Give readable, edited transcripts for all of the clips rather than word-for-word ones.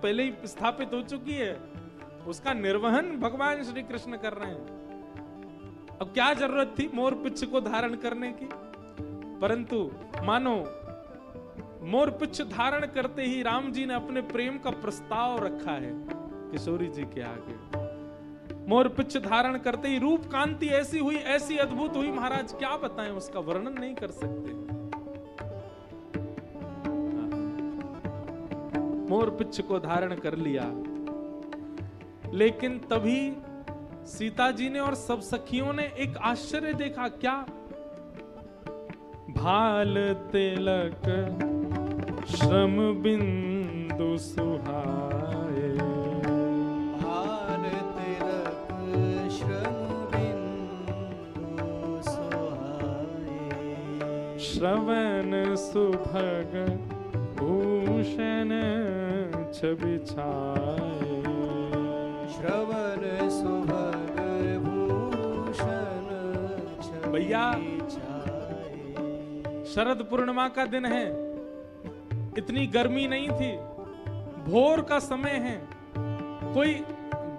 पहले ही स्थापित हो चुकी है, उसका निर्वहन भगवान श्री कृष्ण कर रहे हैं। अब क्या जरूरत थी मोर पिच्छ को धारण करने की? परंतु मानो मोर पिच्छ धारण करते ही राम जी ने अपने प्रेम का प्रस्ताव रखा है किशोरी जी के आगे। मोर पिच्छ धारण करते ही रूप कांति ऐसी हुई, ऐसी अद्भुत हुई महाराज, क्या बताएं, उसका वर्णन नहीं कर सकते। मोर पिच्छ को धारण कर लिया, लेकिन तभी सीता जी ने और सब सखियों ने एक आश्चर्य देखा। क्या? भाल तिलक श्रम बिंदु सुहाए, भाल तिलक श्रम बिंदु सुहाए, श्रवण सुभग भूषण छवि छाए, श्रवण सुभग भूषण छवि भैया छाए। शरद पूर्णिमा का दिन है, इतनी गर्मी नहीं थी, भोर का समय है, कोई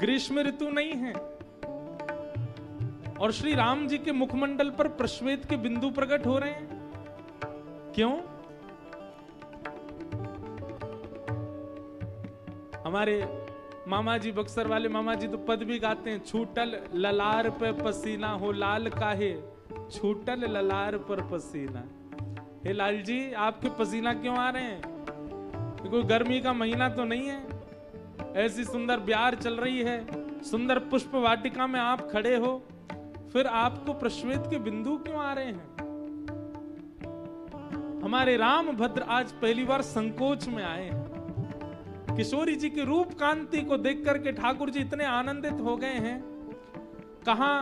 ग्रीष्म ऋतु नहीं है, और श्री राम जी के मुखमंडल पर प्रश्वेत के बिंदु प्रकट हो रहे हैं। क्यों? हमारे मामा जी, बक्सर वाले मामा जी तो पद भी गाते हैं, छूटल ललार पे पसीना हो लाल काहे, छूटल ललार पर पसीना। हे लाल जी, आपके पसीना क्यों आ रहे हैं? कोई गर्मी का महीना तो नहीं है, ऐसी सुंदर ब्यार चल रही है, सुंदर पुष्प वाटिका में आप खड़े हो, फिर आपको प्रश्वेत के बिंदु क्यों आ रहे हैं? हमारे राम भद्र आज पहली बार संकोच में आए हैं। किशोरी जी के रूप कांति को देख करके ठाकुर जी इतने आनंदित हो गए हैं। कहां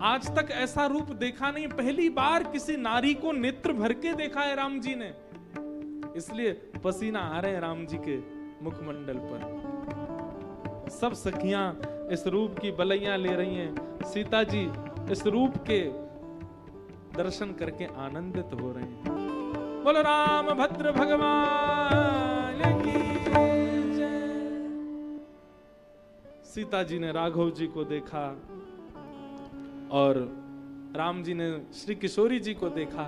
आज तक ऐसा रूप देखा नहीं, पहली बार किसी नारी को नेत्र भर के देखा है राम जी ने, इसलिए पसीना आ रहे हैं राम जी के मुखमंडल पर। सब सखियां इस रूप की बलैया ले रही हैं, सीता जी इस रूप के दर्शन करके आनंदित हो रहे हैं। बोलो राम भद्र भगवान की जय। सीता जी ने राघव जी को देखा और राम जी ने श्री किशोरी जी को देखा।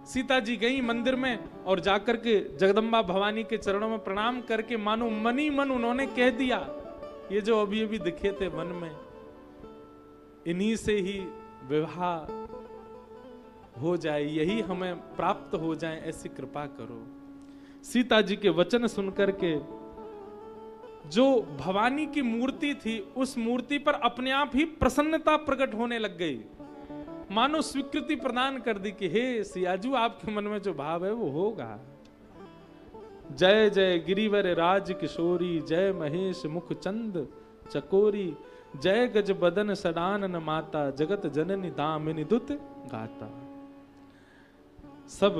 सीता जी गई मंदिर में और जाकर के जगदम्बा भवानी के चरणों में प्रणाम करके मानो मनी मन उन्होंने कह दिया, ये जो अभी अभी दिखे थे मन में, इन्हीं से ही विवाह हो जाए, यही हमें प्राप्त हो जाए, ऐसी कृपा करो। सीता जी के वचन सुनकर के जो भवानी की मूर्ति थी, उस मूर्ति पर अपने आप ही प्रसन्नता प्रकट होने लग गई, मानो स्वीकृति प्रदान कर दी कि हे सियाजू, आपके मन में जो भाव है वो होगा। जय जय गिरिवर राज किशोरी, जय महेश मुख चंद चकोरी, जय गज बदन सडानन माता, जगत जननी दामिनी दुत गाता। सब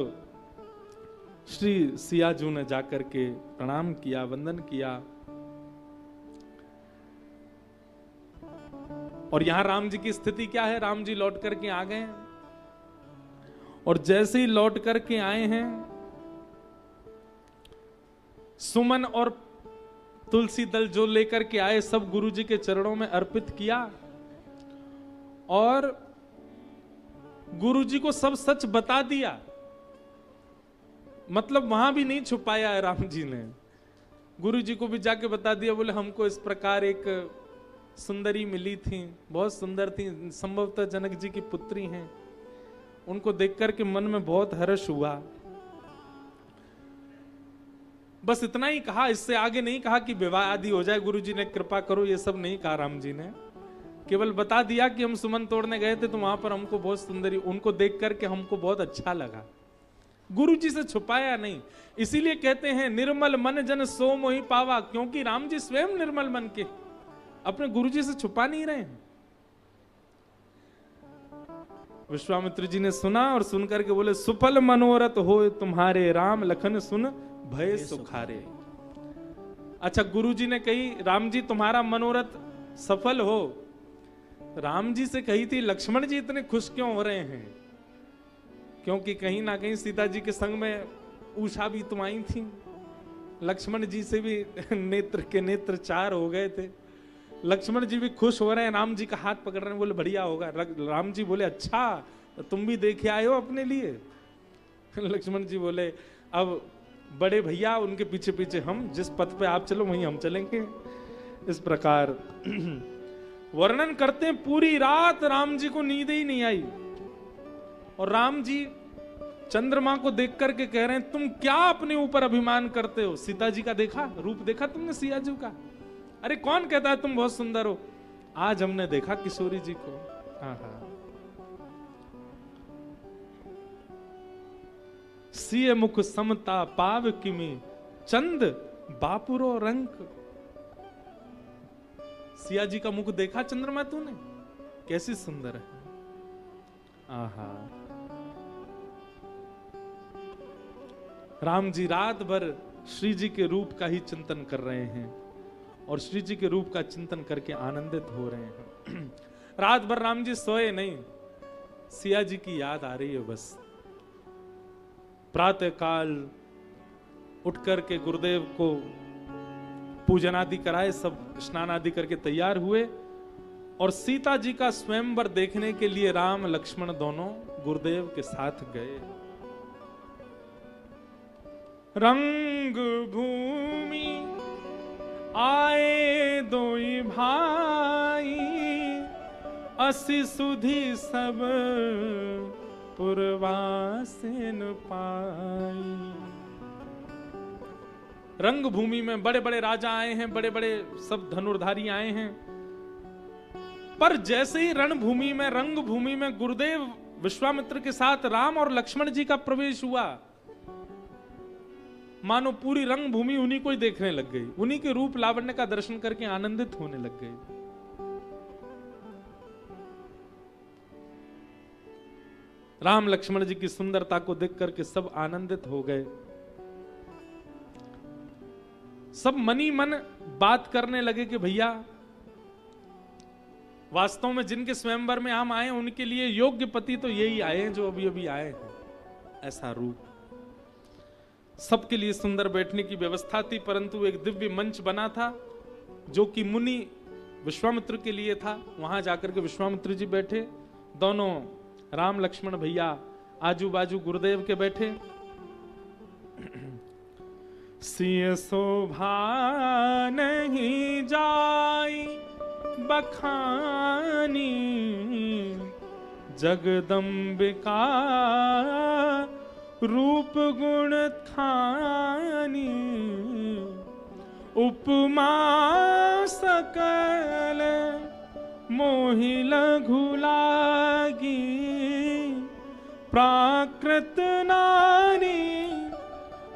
श्री सियाजू ने जाकर के प्रणाम किया, वंदन किया। और यहां राम जी की स्थिति क्या है? राम जी लौट करके आ गए, और जैसे ही लौट करके आए हैं, सुमन और तुलसी दल जो लेकर के आए सब गुरु जी के चरणों में अर्पित किया, और गुरु जी को सब सच बता दिया। मतलब वहां भी नहीं छुपाया है राम जी ने, गुरु जी को भी जाके बता दिया। बोले हमको इस प्रकार एक सुंदरी मिली थी, बहुत सुंदर थी, संभवतः जनक जी की पुत्री हैं, उनको देख करके मन में बहुत हर्ष हुआ। बस इतना ही कहा, इससे आगे नहीं कहा कि विवाह आदि हो जाए, गुरु जी ने कृपा करो, ये सब नहीं कहा राम जी ने। केवल बता दिया कि हम सुमन तोड़ने गए थे तो वहां पर हमको बहुत सुंदरी, उनको देख करके हमको बहुत अच्छा लगा। गुरु जी से छुपाया नहीं। इसीलिए कहते हैं निर्मल मन जन सो मोहि पावा, क्योंकि राम जी स्वयं निर्मल मन के, अपने गुरु जी से छुपा नहीं रहे हैं। विश्वामित्र जी ने सुना और सुन करके बोले सुफल मनोरथ हो तुम्हारे, राम लखन सुन भय सुखारे। अच्छा, गुरु जी ने कही राम जी तुम्हारा मनोरथ सफल हो, राम जी से कही थी लक्ष्मण जी इतने खुश क्यों हो रहे हैं? क्योंकि कहीं ना कहीं सीता जी के संग में उषा भी तुम आई थी, लक्ष्मण जी से भी नेत्र के नेत्र चार हो गए थे। लक्ष्मण जी भी खुश हो रहे हैं, राम जी का हाथ पकड़ रहे हैं, बोले बढ़िया होगा। राम जी बोले अच्छा तो तुम भी देखे आए हो अपने लिए। लक्ष्मण जी बोले अब बड़े भैया उनके पीछे पीछे हम, जिस पथ पे आप चलो वहीं हम चलेंगे। इस प्रकार वर्णन करते हैं पूरी रात राम जी को नींद ही नहीं आई, और राम जी चंद्रमा को देख करके कह रहे हैं तुम क्या अपने ऊपर अभिमान करते हो? सीता जी का देखा रूप, देखा तुमने सिया जी का? अरे कौन कहता है तुम बहुत सुंदर हो? आज हमने देखा किशोरी जी को। हाँ, सिय मुख समता पाव किमी चंद बापुरो रंक। सिया जी का मुख देखा चंद्रमा तूने? कैसी सुंदर है। आहा, राम जी रात भर श्री जी के रूप का ही चिंतन कर रहे हैं और श्री जी के रूप का चिंतन करके आनंदित हो रहे हैं। रात भर राम जी सोए नहीं, सिया जी की याद आ रही है बस। प्रातः काल उठ करके गुरुदेव को पूजन आदि कराए, सब स्नान आदि करके तैयार हुए और सीता जी का स्वयंवर देखने के लिए राम लक्ष्मण दोनों गुरुदेव के साथ गए। रंग भूमि आए दोई भाई, असि सुधि सब पुरवासिन पाई। रंग भूमि में बड़े बड़े राजा आए हैं, बड़े बड़े सब धनुर्धारी आए हैं, पर जैसे ही रणभूमि में, रंग भूमि में गुरुदेव विश्वामित्र के साथ राम और लक्ष्मण जी का प्रवेश हुआ, मानो पूरी रंग भूमि उन्हीं को ही देखने लग गई, उन्हीं के रूप लावण्य का दर्शन करके आनंदित होने लग गई। राम लक्ष्मण जी की सुंदरता को देख करके सब आनंदित हो गए। सब मनी मन बात करने लगे कि भैया वास्तव में जिनके स्वयंवर में हम आए उनके लिए योग्य पति तो यही आए हैं जो अभी अभी आए हैं। ऐसा रूप सबके लिए सुंदर बैठने की व्यवस्था थी, परंतु एक दिव्य मंच बना था जो कि मुनि विश्वामित्र के लिए था। वहां जाकर के विश्वामित्र जी बैठे, दोनों राम लक्ष्मण भैया आजू बाजू गुरुदेव के बैठे। सिय शोभा नहीं जाई बखानी, जगदम्बिका रूप गुण थानी, उपमा सकल मोहि लघु लागी, प्राकृत नारी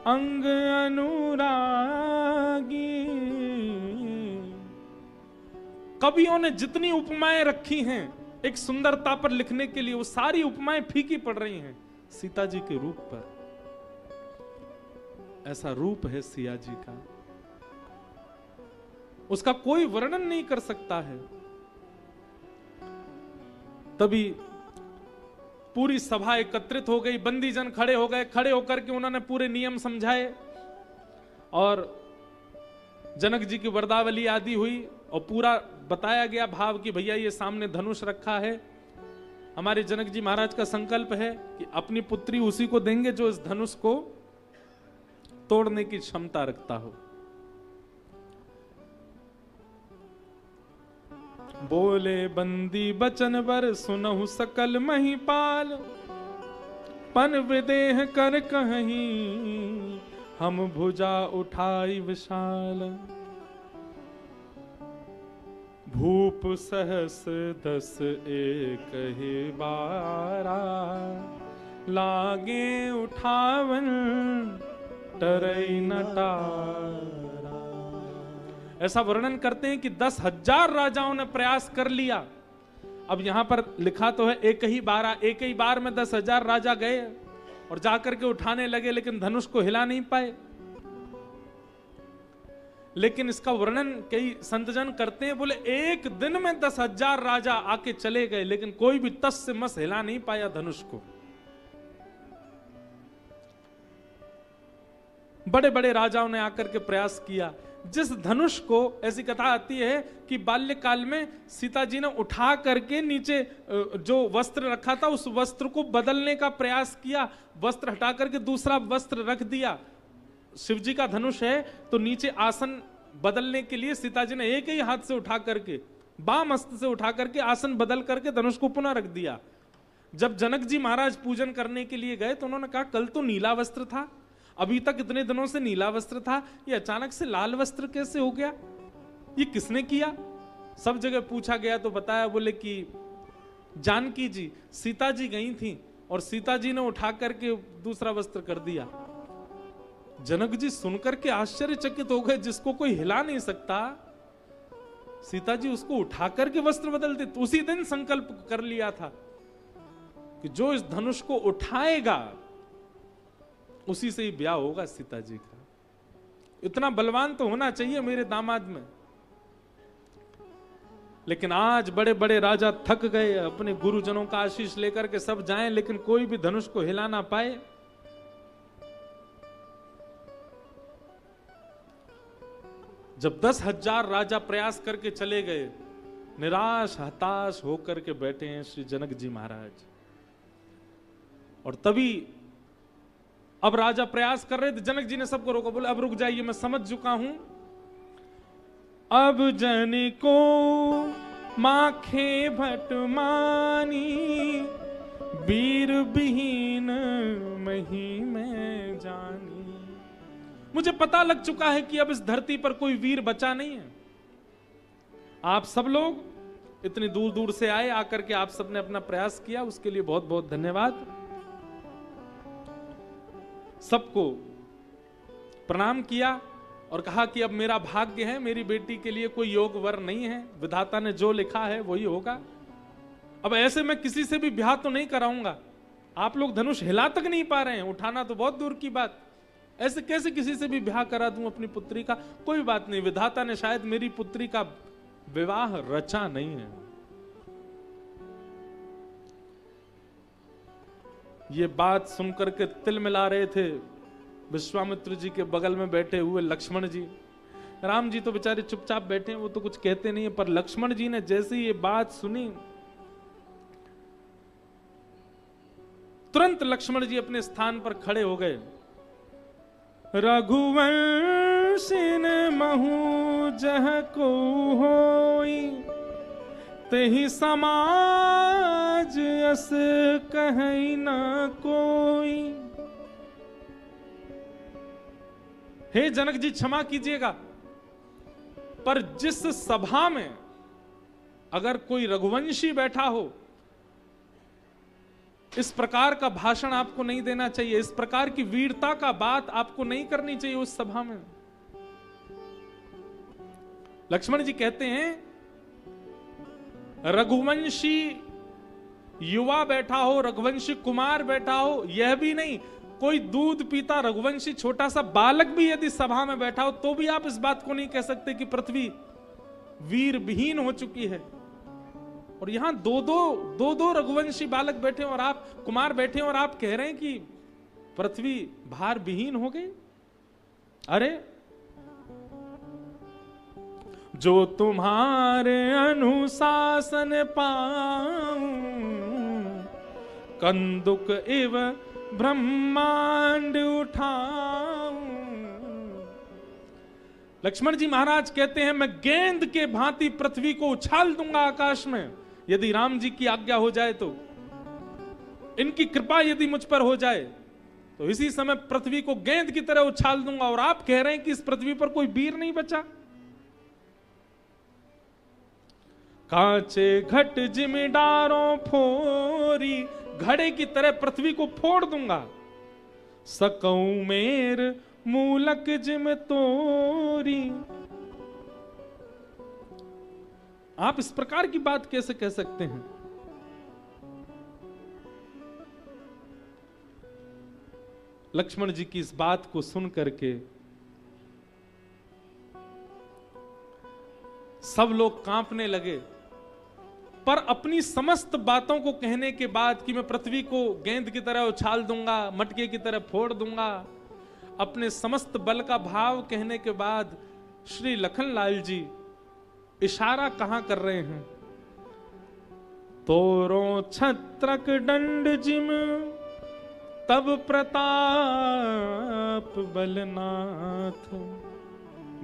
अंग अनुरागी। कवियों ने जितनी उपमाएं रखी हैं एक सुंदरता पर लिखने के लिए, वो सारी उपमाएं फीकी पड़ रही हैं सीता जी के रूप पर। ऐसा रूप है सिया जी का, उसका कोई वर्णन नहीं कर सकता है। तभी पूरी सभा एकत्रित हो गई, बंदी जन खड़े हो गए, खड़े होकर के उन्होंने पूरे नियम समझाए और जनक जी की वरदावली आदि हुई और पूरा बताया गया भाव कि भैया ये सामने धनुष रखा है, हमारे जनक जी महाराज का संकल्प है कि अपनी पुत्री उसी को देंगे जो इस धनुष को तोड़ने की क्षमता रखता हो। बोले बंदी बचन बर सुनहु सकल महिपाल, पन विदेह कर कहीं हम भुजा उठाई विशाल। भूप सहस दस एक ही बारा, लागे उठावन टरई नटारा। ऐसा वर्णन करते हैं कि 10,000 राजाओं ने प्रयास कर लिया। अब यहां पर लिखा तो है एक ही बार में 10,000 राजा गए और जाकर के उठाने लगे, लेकिन धनुष को हिला नहीं पाए। लेकिन इसका वर्णन कई संतजन करते हैं, बोले एक दिन में 10,000 राजा आके चले गए, लेकिन कोई भी तस से मस हिला नहीं पाया धनुष को। बड़े बड़े राजाओं ने आकर के प्रयास किया। जिस धनुष को, ऐसी कथा आती है कि बाल्यकाल में सीता जी ने उठा करके नीचे जो वस्त्र रखा था उस वस्त्र को बदलने का प्रयास किया, वस्त्र हटा करके दूसरा वस्त्र रख दिया। शिव जी का धनुष है तो नीचे आसन बदलने के लिए सीता जी ने एक ही हाथ से उठा करके, बाम हस्त से उठा करके आसन बदल करके धनुष को पुनः रख दिया। जब जनक जी महाराज पूजन करने के लिए गए तो उन्होंने कहा कल तो नीला वस्त्र था, अभी तक इतने दिनों से नीला वस्त्र था, ये अचानक से लाल वस्त्र कैसे हो गया, ये किसने किया? सब जगह पूछा गया तो बताया, बोले कि जानकी जी, सीता जी गई थी और सीता जी ने उठा करके दूसरा वस्त्र कर दिया। जनक जी सुनकर के आश्चर्यचकित हो गए, जिसको कोई हिला नहीं सकता सीता जी उसको उठा करके वस्त्र बदल दे। तो उसी दिन संकल्प कर लिया था कि जो इस धनुष को उठाएगा उसी से ही ब्याह होगा सीता जी का। इतना बलवान तो होना चाहिए मेरे दामाद में। लेकिन आज बड़े बड़े राजा थक गए, अपने गुरुजनों का आशीष लेकर के सब जाएं, लेकिन कोई भी धनुष को हिला ना पाए। जब 10,000 राजा प्रयास करके चले गए, निराश हताश होकर के बैठे हैं श्री जनक जी महाराज। और तभी अब राजा प्रयास कर रहे थे, जनक जी ने सबको रोका, बोले अब रुक जाइए, मैं समझ चुका हूं। अब जन को माखे भट मानी, वीर विहीन मही में जानी। मुझे पता लग चुका है कि अब इस धरती पर कोई वीर बचा नहीं है। आप सब लोग इतनी दूर दूर से आए, आकर के आप सबने अपना प्रयास किया, उसके लिए बहुत बहुत धन्यवाद। सबको प्रणाम किया और कहा कि अब मेरा भाग्य है, मेरी बेटी के लिए कोई योग वर नहीं है, विधाता ने जो लिखा है वही होगा। अब ऐसे मैं किसी से भी ब्याह तो नहीं कराऊंगा। आप लोग धनुष हिला तक नहीं पा रहे हैं, उठाना तो बहुत दूर की बात। ऐसे कैसे किसी से भी ब्याह करा दूं अपनी पुत्री का? कोई बात नहीं, विधाता ने शायद मेरी पुत्री का विवाह रचा नहीं है। ये बात सुनकर के तिल मिला रहे थे विश्वामित्र जी के बगल में बैठे हुए लक्ष्मण जी। राम जी तो बेचारे चुपचाप बैठे हैं, वो तो कुछ कहते नहीं है, पर लक्ष्मण जी ने जैसे ये बात सुनी, तुरंत लक्ष्मण जी अपने स्थान पर खड़े हो गए। रघुवंशिन महु जह को होई, तेहि समाज अस कहीं न कोई। हे जनक जी क्षमा कीजिएगा, पर जिस सभा में अगर कोई रघुवंशी बैठा हो, इस प्रकार का भाषण आपको नहीं देना चाहिए, इस प्रकार की वीरता का बात आपको नहीं करनी चाहिए उस सभा में। लक्ष्मण जी कहते हैं रघुवंशी युवा बैठा हो, रघुवंशी कुमार बैठा हो, यह भी नहीं, कोई दूध पीता रघुवंशी छोटा सा बालक भी यदि सभा में बैठा हो तो भी आप इस बात को नहीं कह सकते कि पृथ्वी वीर विहीन हो चुकी है। और यहां दो रघुवंशी बालक बैठे और आप कुमार बैठे और आप कह रहे हैं कि पृथ्वी भार विहीन हो गई। अरे जो तुम्हारे अनुशासन पाऊं, कंदुक इव ब्रह्मांड उठाऊं। लक्ष्मण जी महाराज कहते हैं मैं गेंद के भांति पृथ्वी को उछाल दूंगा आकाश में, यदि राम जी की आज्ञा हो जाए तो, इनकी कृपा यदि मुझ पर हो जाए तो इसी समय पृथ्वी को गेंद की तरह उछाल दूंगा। और आप कह रहे हैं कि इस पृथ्वी पर कोई वीर नहीं बचा। कांचे घट जिमिदारों फोरी, घड़े की तरह पृथ्वी को फोड़ दूंगा। सकऊं मेर मूलक जिम तोरी। आप इस प्रकार की बात कैसे कह सकते हैं? लक्ष्मण जी की इस बात को सुन करके सब लोग कांपने लगे, पर अपनी समस्त बातों को कहने के बाद कि मैं पृथ्वी को गेंद की तरह उछाल दूंगा, मटके की तरह फोड़ दूंगा, अपने समस्त बल का भाव कहने के बाद श्री लखनलाल जी इशारा कहां कर रहे हैं? तोरो छत्रक दंड जिम तब प्रताप बलनाथ,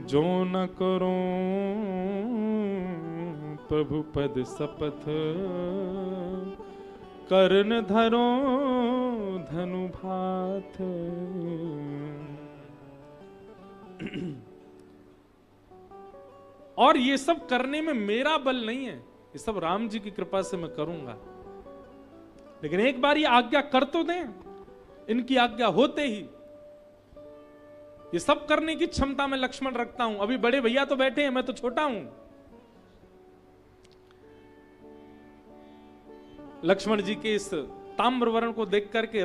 जो न करो प्रभु पद शपथ, कर्ण धरो धनु भाथ। और ये सब करने में मेरा बल नहीं है, ये सब राम जी की कृपा से मैं करूंगा। लेकिन एक बार ये आज्ञा कर तो दें। इनकी आज्ञा होते ही ये सब करने की क्षमता में लक्ष्मण रखता हूं। अभी बड़े भैया तो बैठे हैं, मैं तो छोटा हूं। लक्ष्मण जी के इस ताम्रवर्ण को देख करके